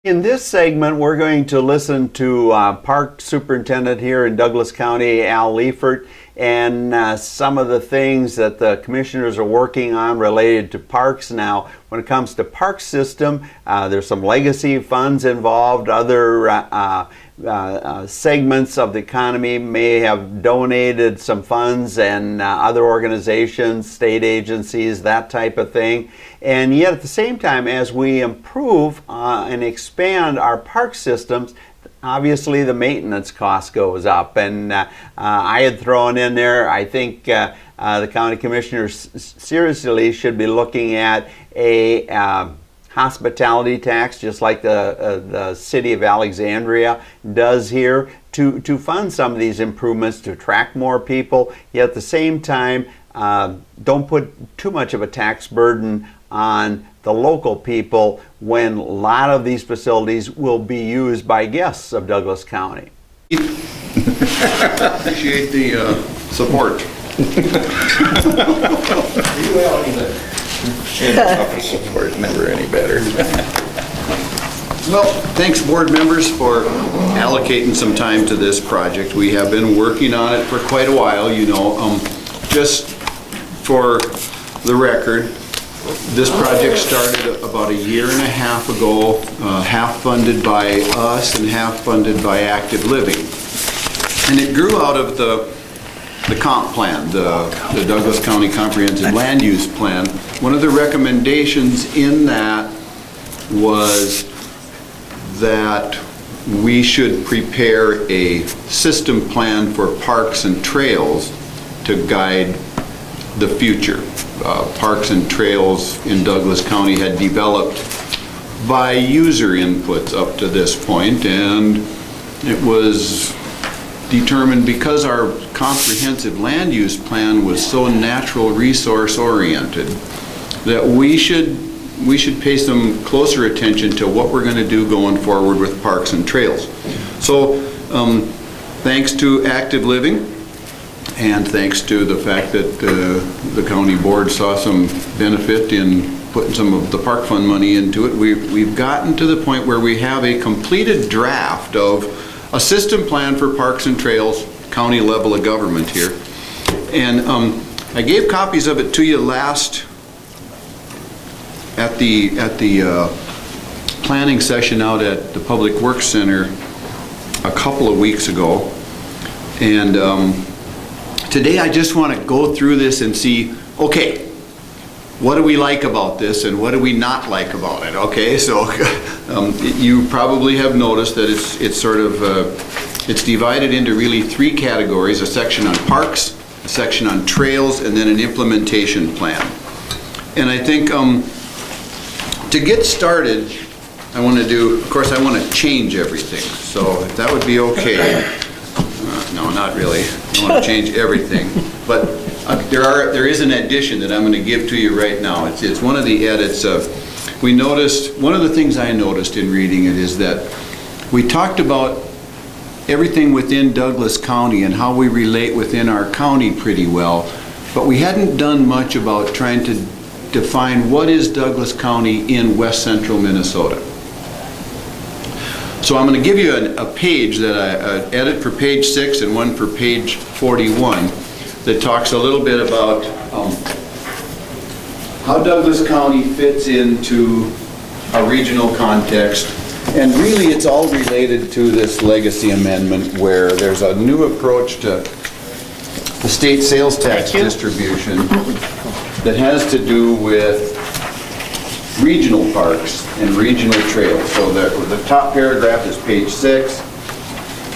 In this segment, we're going to listen to Park Superintendent here in Douglas County, Al Liefert, and some of the things that the commissioners are working on related to parks. Now, when it comes to park system, there's some legacy funds involved. Other segments of the economy may have donated some funds, and other organizations, state agencies, that type of thing. And yet at the same time, as we improve and expand our park systems, obviously the maintenance cost goes up. And I had thrown in there, I think the county commissioners seriously should be looking at a hospitality tax, just like the city of Alexandria does here, to fund some of these improvements, to attract more people, yet at the same time don't put too much of a tax burden on the local people when a lot of these facilities will be used by guests of Douglas County. Appreciate the support. Support never any better. Well, thanks board members for allocating some time to this project. We have been working on it for quite a while, you know. Just for the record, this project started about a year and a half ago, half funded by us and half funded by Active Living. And it grew out of the comp plan, the Douglas County Comprehensive Land Use Plan. One of the recommendations in that was that we should prepare a system plan for parks and trails to guide the future. Parks and trails in Douglas County had developed by user inputs up to this point, and it was determined, because our comprehensive land use plan was so natural resource oriented, that we should pay some closer attention to what we're going to do going forward with parks and trails. So thanks to Active Living, and thanks to the fact that the county board saw some benefit in putting some of the park fund money into it, we've gotten to the point where we have a completed draft of a system plan for parks and trails, county level of government here. And I gave copies of it to you last at the planning session out at the Public Works Center a couple of weeks ago. And today I just want to go through this and see, okay, what do we like about this and what do we not like about it? Okay, so you probably have noticed that it's sort of, it's divided into really three categories: a section on parks, a section on trails, and then an implementation plan. And I think to get started, I want to do, of course, I want to change everything. So if that would be okay. No, not really. I want to change everything. But there is an addition that I'm going to give to you right now. It's one of the edits. We noticed, one of the things I noticed in reading it is that we talked about everything within Douglas County and how we relate within our county pretty well, but we hadn't done much about trying to define what is Douglas County in west central Minnesota. So I'm going to give you a page that I edit for page 6 and one for page 41 that talks a little bit about how Douglas County fits into a regional context. And really it's all related to this legacy amendment where there's a new approach to the state sales tax distribution that has to do with regional parks and regional trails. So the top paragraph is page 6,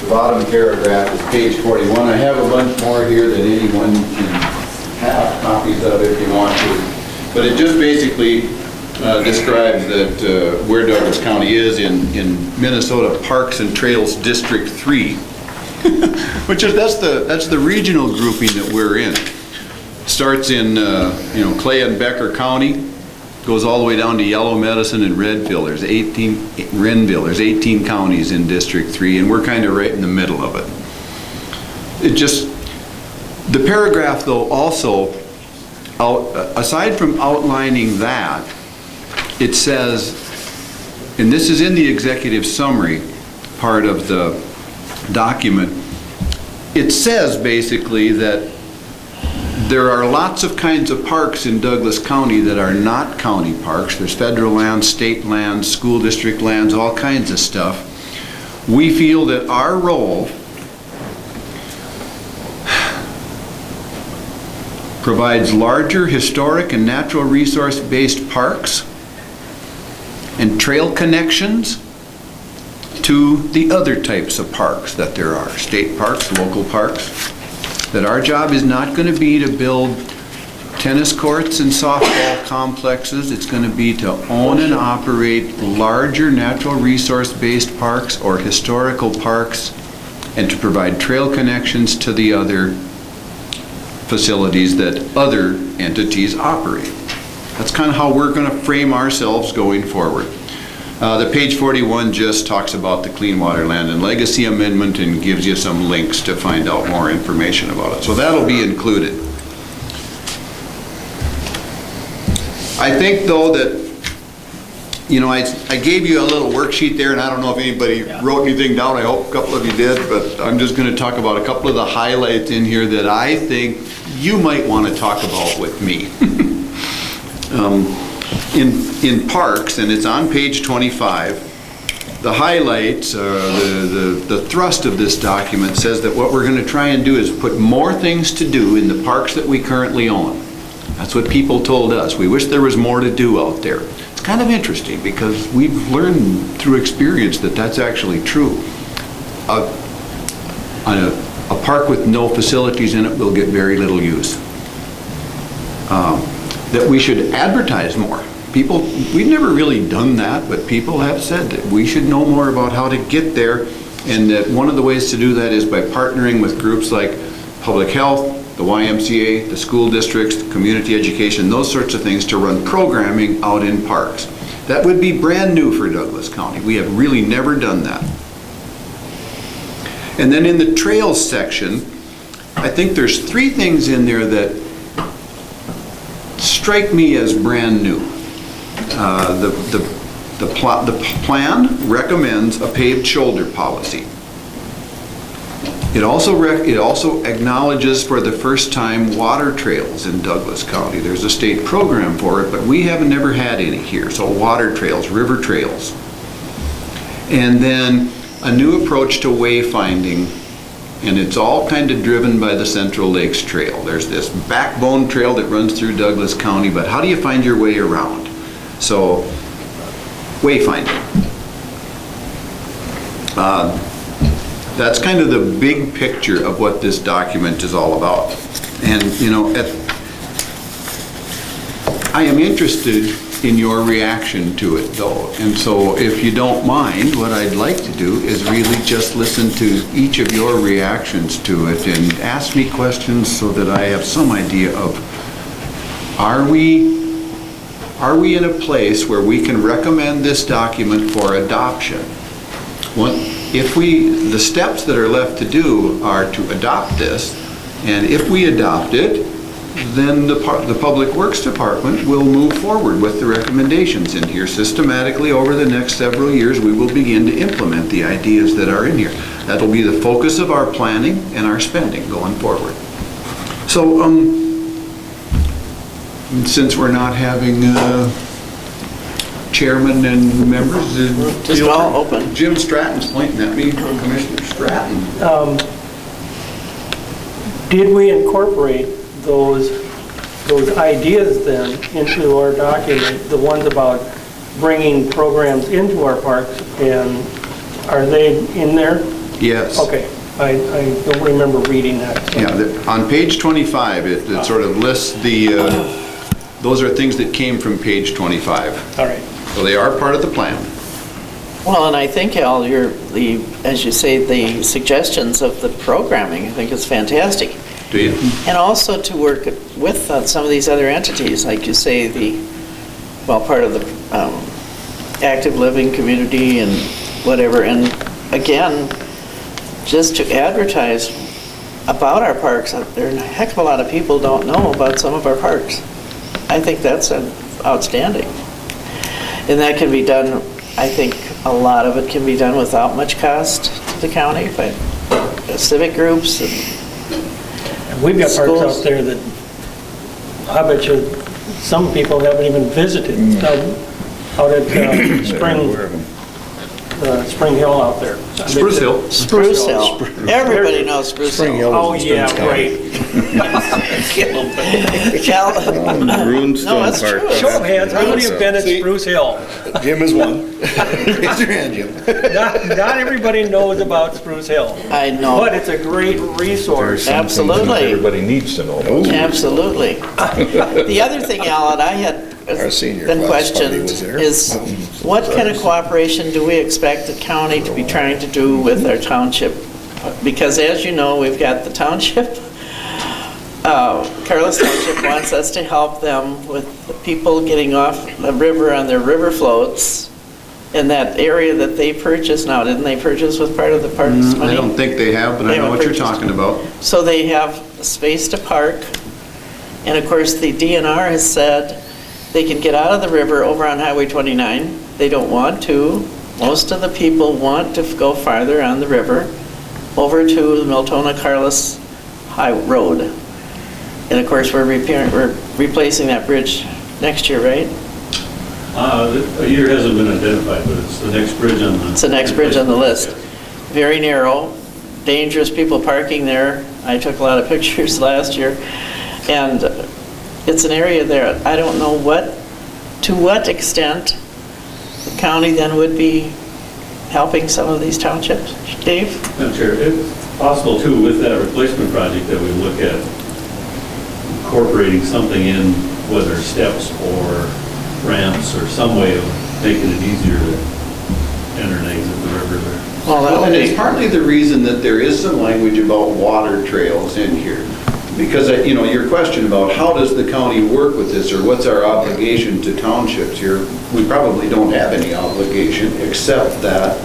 the bottom paragraph is page 41. I have a bunch more here that anyone can have copies of if you want to. But it just basically describes that where Douglas County is in Minnesota Parks and Trails District 3, which is that's the regional grouping that we're in. Starts in Clay and Becker County, goes all the way down to Yellow Medicine and Renville. There's 18 counties in District 3, and we're kind of right in the middle of it. The paragraph though also, aside from outlining that, it says and this is in the executive summary part of the document, it says basically that there are lots of kinds of parks in Douglas County that are not county parks. There's federal lands, state lands, school district lands, all kinds of stuff. We feel that our role provides larger historic and natural resource-based parks and trail connections to the other types of parks that there are, state parks, local parks. That our job is not going to be to build tennis courts and softball complexes. It's going to be to own and operate larger natural resource-based parks or historical parks, and to provide trail connections to the other facilities that other entities operate. That's kind of how we're going to frame ourselves going forward. The page 41 just talks about the Clean Water Land and Legacy Amendment and gives you some links to find out more information about it. So that'll be included. I think though that, you know, I gave you a little worksheet there, and I don't know if anybody wrote anything down. I hope a couple of you did, but I'm just going to talk about a couple of the highlights in here that I think you might want to talk about with me. In parks, and it's on page 25, the highlights, the thrust of this document says that what we're going to try and do is put more things to do in the parks that we currently own. That's what people told us. We wish there was more to do out there. It's kind of interesting because we've learned through experience that that's actually true. A park with no facilities in it will get very little use. That we should advertise more. People, we've never really done that, but people have said that we should know more about how to get there, and that one of the ways to do that is by partnering with groups like Public Health, the YMCA, the school districts, community education, those sorts of things, to run programming out in parks. That would be brand new for Douglas County. We have really never done that. And then in the trails section, I think there's 3 things in there that strike me as brand new. The plan recommends a paved shoulder policy. It also acknowledges for the first time water trails in Douglas County. There's a state program for it, but we have never had any here. So water trails, river trails. And then a new approach to wayfinding, and it's all kind of driven by the Central Lakes Trail. There's this backbone trail that runs through Douglas County, but how do you find your way around? So, wayfinding. That's kind of the big picture of what this document is all about. And, you know, I am interested in your reaction to it, though. And so, if you don't mind, what I'd like to do is really just listen to each of your reactions to it and ask me questions so that I have some idea of, are we in a place where we can recommend this document for adoption? The steps that are left to do are to adopt this, and if we adopt it, then the Public Works Department will move forward with the recommendations in here. Systematically over the next several years, we will begin to implement the ideas that are in here. That'll be the focus of our planning and our spending going forward. So, since we're not having chairman and members, just all open. Jim Stratton's pointing at me, Commissioner Stratton. Did we incorporate those ideas then into our document, the ones about bringing programs into our parks, and are they in there? Yes. Okay, I don't remember reading that. So. Yeah, on page 25, it sort of lists those are things that came from page 25. All right. So they are part of the plan. Well, and I think, Al, as you say, the suggestions of the programming, I think is fantastic. Do you? And also to work with some of these other entities, like you say, part of the active living community and whatever. And again, just to advertise about our parks, there are a heck of a lot of people don't know about some of our parks. I think that's outstanding. And that can be done I think a lot of it can be done without much cost to the county, but civic groups and We've got parks Schools. out there that, I bet you, some people haven't even visited. Out at Spring Hill out there. Spruce Hill. Spruce Hill. Everybody knows Spruce Spring Hill. Hill Oh, is in yeah, Stearns County. right. Cal- No, Runestone it's Park. true. Show of hands, how many have been at See? Spruce Hill? Jim is one. Raise your hand, Jim. Not everybody knows about Spruce Hill, I know. but it's a great resource. Absolutely. Everybody needs to know. Absolutely. The other thing, Alan, I had Our senior been class party questioned was there. is, what kind of cooperation do we expect the county to be trying to do with our township? Because as you know, we've got the township, Carlos Township wants us to help them with the people getting off the river on their river floats in that area that they purchased now. Didn't they purchase with part of the park's money? I don't think they have, but I They know haven't what you're purchased. talking about. So they have space to park, and of course, the DNR has said they can get out of the river over on Highway 29. They don't want to. Most of the people want to go farther on the river, over to the Miltona-Carlos High Road. And of course, we're replacing that bridge next year, right? A year hasn't been identified, but it's the next bridge on the... It's the next bridge on the list. Very narrow, dangerous people parking there. I took a lot of pictures last year. And it's an area there, I don't know to what extent the county then would be helping some of these townships. Dave? Madam Chair, it's possible too, with that replacement project, that we look at incorporating something in, whether steps or ramps or some way of making it easier to enter and exit the river there. Well, that Well, would and it's be, partly the reason that there is some language about water trails in here. Because, your question about how does the county work with this, or what's our obligation to townships here, we probably don't have any obligation, except that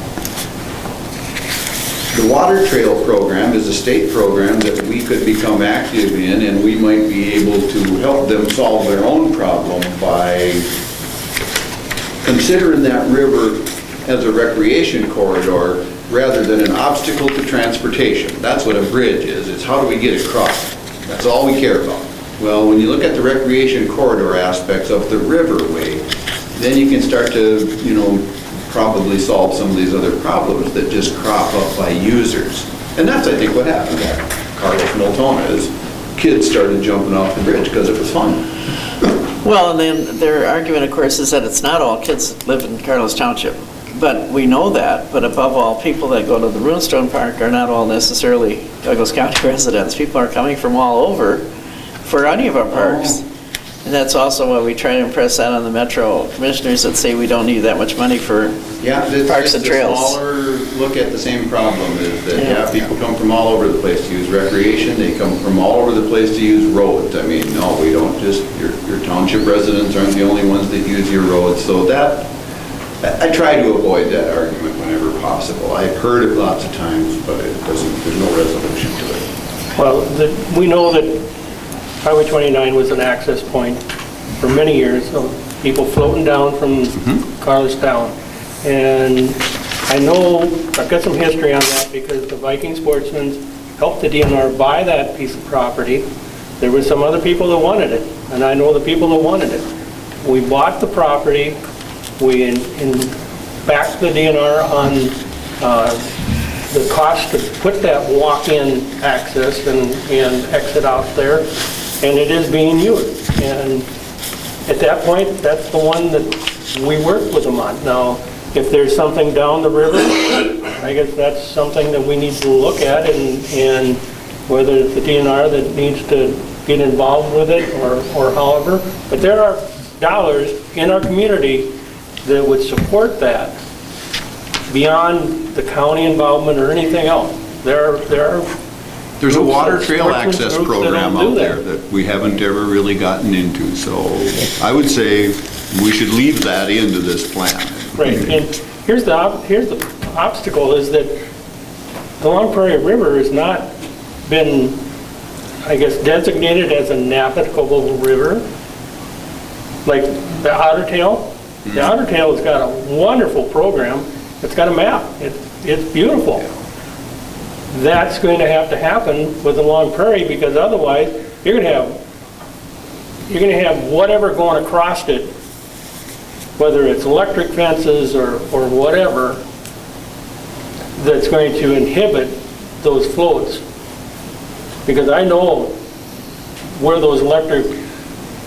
the water trail program is a state program that we could become active in, and we might be able to help them solve their own problem by considering that river as a recreation corridor rather than an obstacle to transportation. That's what a bridge is. It's how do we get across? That's all we care about. Well, when you look at the recreation corridor aspects of the riverway, then you can start to, probably solve some of these other problems that just crop up by users. And that's, I think, what happened at Carlos Miltona, is kids started jumping off the bridge because it was fun. well, and then their argument, of course, is that it's not all kids that live in Carlos Township. But we know that, but above all, people that go to the Runestone Park are not all necessarily Douglas County residents. People are coming from all over for any of our parks. And that's also why we try to impress that on the Metro commissioners that say we don't need that much money for Yeah, it's Parks just and a trails. smaller look at the same problem, is that, Yeah. people come from all over the place to use recreation, they come from all over the place to use roads. I mean, no, we don't just, your township residents aren't the only ones that use your roads, so that, I try to avoid that argument whenever possible. I've heard it lots of times, but there's no resolution to it. Well, we know that Highway 29 was an access point for many years, of people floating down from Carlestown. And I know, I've got some history on that because the Viking Sportsmen helped the DNR buy that piece of property. There were some other people that wanted it, and I know the people that wanted it. We bought the property, we backed the DNR on the cost to put that walk-in access and exit out there, and it is being used. And at that point, that's the one that we work with them on. Now, if there's something down the river, I guess that's something that we need to look at, and whether it's the DNR that needs to get involved with it or however. But there are dollars in our community that would support that beyond the county involvement or anything else. There are There's a groups water of trail sportsmen's access groups that program don't do out there that. that we haven't ever really gotten into, so I would say we should leave that into this plan. Right, and here's the obstacle is that the Long Prairie River has not been, I guess, designated as a navigable river, like the Otter Tail. The Otter Tail's got a wonderful program. It's got a map. It's beautiful. That's going to happen with the Long Prairie, because otherwise you're going to have whatever going across it, whether it's electric fences or whatever, that's going to inhibit those floats. Because I know where those electric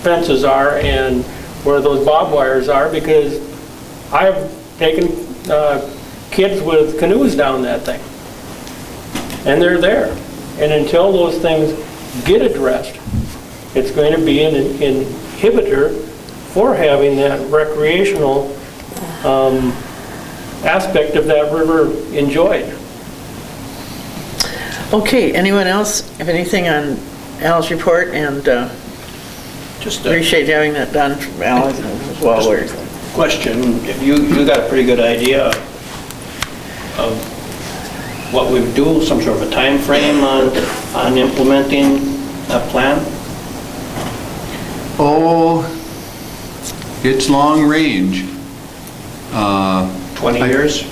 fences are and where those barbed wires are, because I've taken kids with canoes down that thing. And they're there. And until those things get addressed, it's going to be an inhibitor for having that recreational aspect of that river enjoyed. Okay, anyone else have anything on Al's report? And Just appreciate having that done from Al as well. question, if you got a pretty good idea of what we would do, some sort of a time frame on implementing that plan? Oh, it's long range. 20 years?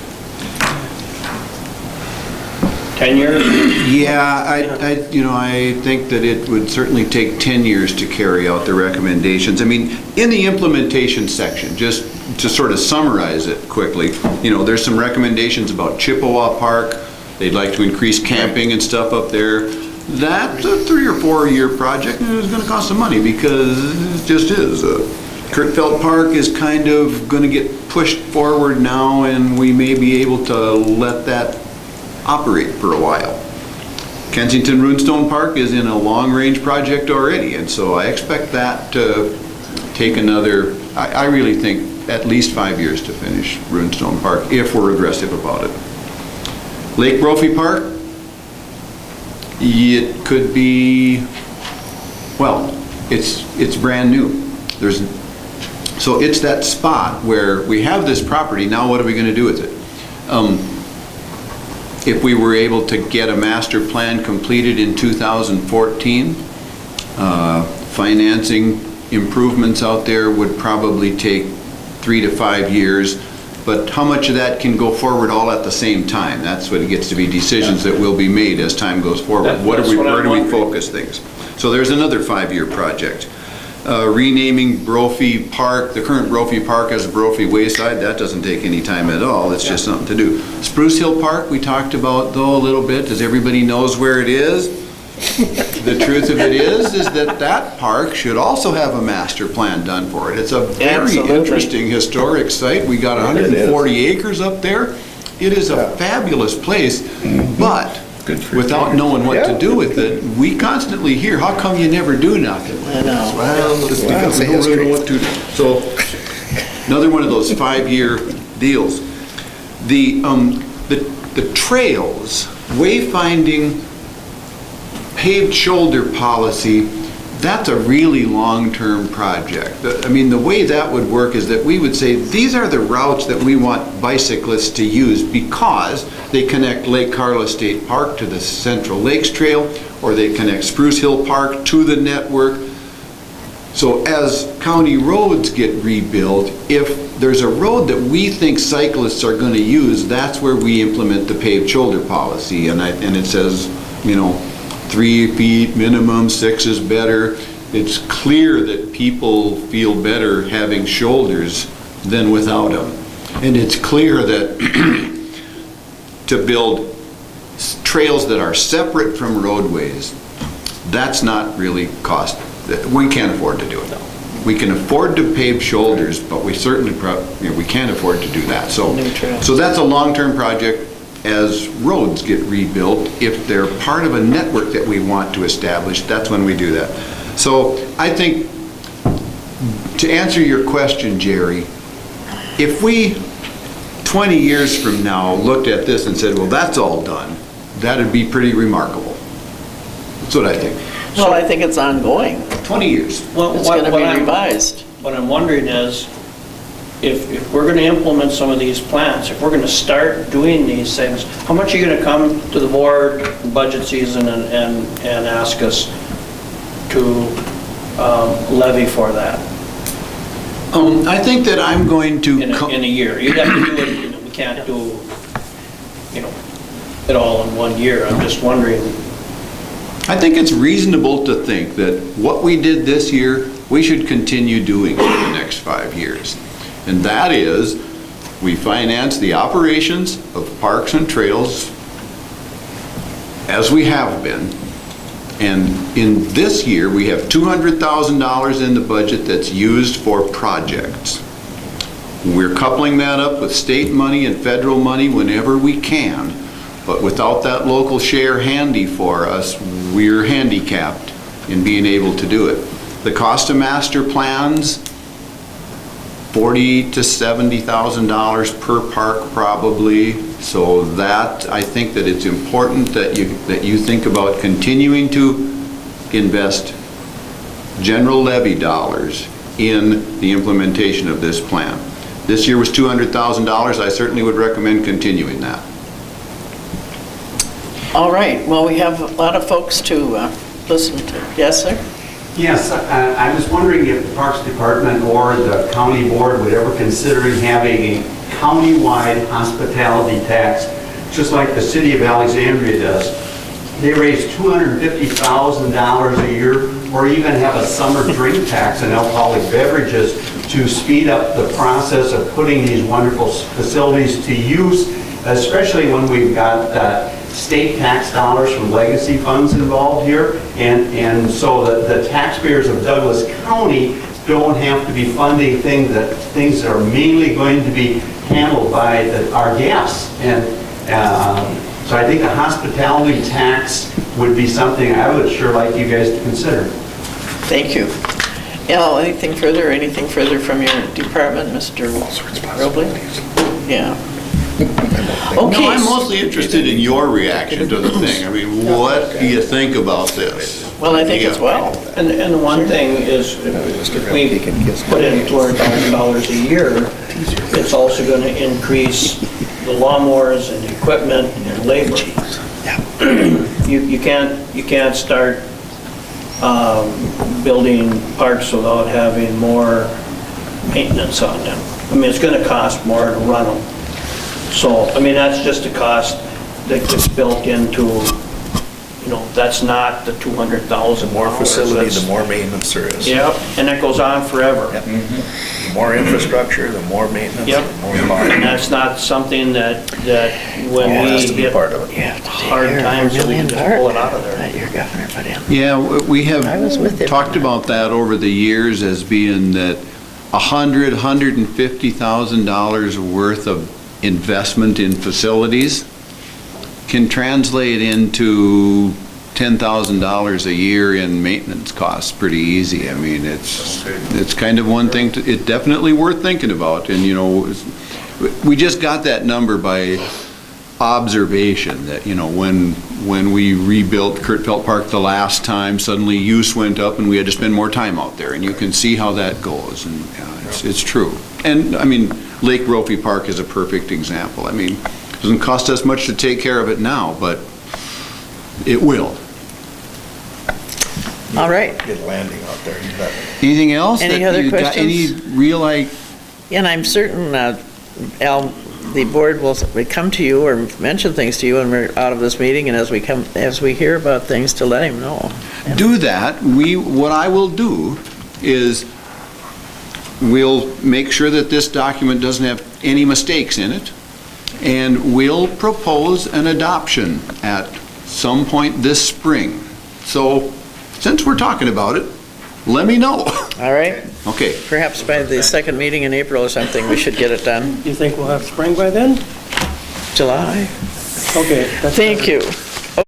10 years? Yeah, I think that it would certainly take 10 years to carry out the recommendations. I mean, in the implementation section, just to sort of summarize it quickly, there's some recommendations about Chippewa Park. They'd like to increase camping and stuff up there. That's a 3 or 4 year project, and it's gonna cost some money because it just is. Kirkfeld Park is kind of gonna get pushed forward now, and we may be able to let that operate for a while. Kensington Runestone Park is in a long-range project already, and so I expect that to take another, I really think, at least 5 years to finish Runestone Park, if we're aggressive about it. Lake Brophy Park, it could be, well, it's brand new. So it's that spot where we have this property, now what are we gonna do with it? If we were able to get a master plan completed in 2014, financing improvements out there would probably take 3 to 5 years, but how much of that can go forward all at the same time? That's what it gets to be decisions that will be made as time goes forward. Where do we focus things? So there's another 5-year project. Renaming Brophy Park, the current Brophy Park as Brophy Wayside, that doesn't take any time at all, it's just something to do. Spruce Hill Park, we talked about though a little bit, as everybody knows where it is. The truth of it is that park should also have a master plan done for it. It's a very Absolutely. interesting historic site, we got 140 acres up there. It is a fabulous place, but without knowing what to do with it, we constantly hear, how come you never do nothing? I know. Well, it's because we don't really know what to do. So, another one of those 5-year deals. The trails, wayfinding, paved shoulder policy, that's a really long-term project. I mean, the way that would work is that we would say, these are the routes that we want bicyclists to use because they connect Lake Carla State Park to the Central Lakes Trail, or they connect Spruce Hill Park to the network. So as county roads get rebuilt, if there's a road that we think cyclists are going to use, that's where we implement the paved shoulder policy. And it says, 3 feet minimum, 6 is better. It's clear that people feel better having shoulders than without them. And it's clear that to build trails that are separate from roadways, that's not really we can't afford to do it. We can afford to pave shoulders, but we certainly we can't afford to do that. So that's a long-term project. As roads get rebuilt, if they're part of a network that we want to establish, that's when we do that. So I think, to answer your question, Jerry, if we, 20 years from now, looked at this and said, well, that's all done, that'd be pretty remarkable. That's what I think. Well, I think it's ongoing. 20 years. Well, It's going to be revised. What I'm wondering is, if we're going to implement some of these plans, if we're going to start doing these things, how much are you going to come to the board budget season and ask us to levy for that? I think that I'm going to. in a year? You'd have to do it, we can't do, it all in 1 year. I'm just wondering, I think it's reasonable to think that what we did this year, we should continue doing for the next 5 years. And that is, we finance the operations of parks and trails as we have been. And in this year, we have $200,000 in the budget that's used for projects. We're coupling that up with state money and federal money whenever we can. But without that local share handy for us, we're handicapped in being able to do it. The cost of master plans, $40,000 to $70,000 per park probably. So that, I think that it's important that you think about continuing to invest general levy dollars in the implementation of this plan. This year was $200,000. I certainly would recommend continuing that. All right, well, we have a lot of folks to listen to. Yes, sir? Yes, I was wondering if the Parks Department or the county board would ever consider having a county-wide hospitality tax, just like the city of Alexandria does. They raise $250,000 a year, or even have a summer drink tax on alcoholic beverages to speed up the process of putting these wonderful facilities to use, especially when we've got state tax dollars from legacy funds involved here, and so the taxpayers of Douglas County don't have to be funding things that are mainly going to be handled by our guests. And so I think a hospitality tax would be something I would sure like you guys to consider. Thank you. Al, anything further from your department, Mr. Robley? Yeah. No, I'm mostly interested in your reaction to the thing. I mean, what do you think about this? Well, I think as well. and the one thing is, if we put in $200,000 a year, it's also going to increase the lawnmowers and equipment and labor. You can't start building parks without having more maintenance on them. I mean, it's going to cost more to run them. So, I mean, that's just a cost that gets built into, that's not the $200,000. The more facility, the more maintenance there is. Yep, and it goes on forever. Yep. The more infrastructure, the more maintenance, Yep. the more cost. And that's not something that when It has we to be get part of it. hard times, that we can just pull it out of there. That your governor put in. Yeah, we I was with him have talked on that. about that over the years as being that $150,000 worth of investment in facilities can translate into $10,000 a year in maintenance costs pretty easy. I mean, it's kind of one thing, it's definitely worth thinking about. And, we just got that number by observation that, when we rebuilt Kurtfeld Park the last time, suddenly use went up and we had to spend more time out there. And you can see how that goes. And it's true. And, I mean, Lake Brophy Park is a perfect example. I mean, it doesn't cost us much to take care of it now, but it will. All right. Good landing out there, you bet. Anything else? Any that other you got questions? Any real, And I'm certain, Al, the board will come to you or mention things to you when we're out of this meeting, and as we hear about things, to let him know. do that. What I will do is we'll make sure that this document doesn't have any mistakes in it, and we'll propose an adoption at some point this spring. So, since we're talking about it, let me know. All right? Okay. Perhaps by the second meeting in April or something, we should get it done. You think we'll have spring by then? July. Okay. that's Thank better. you.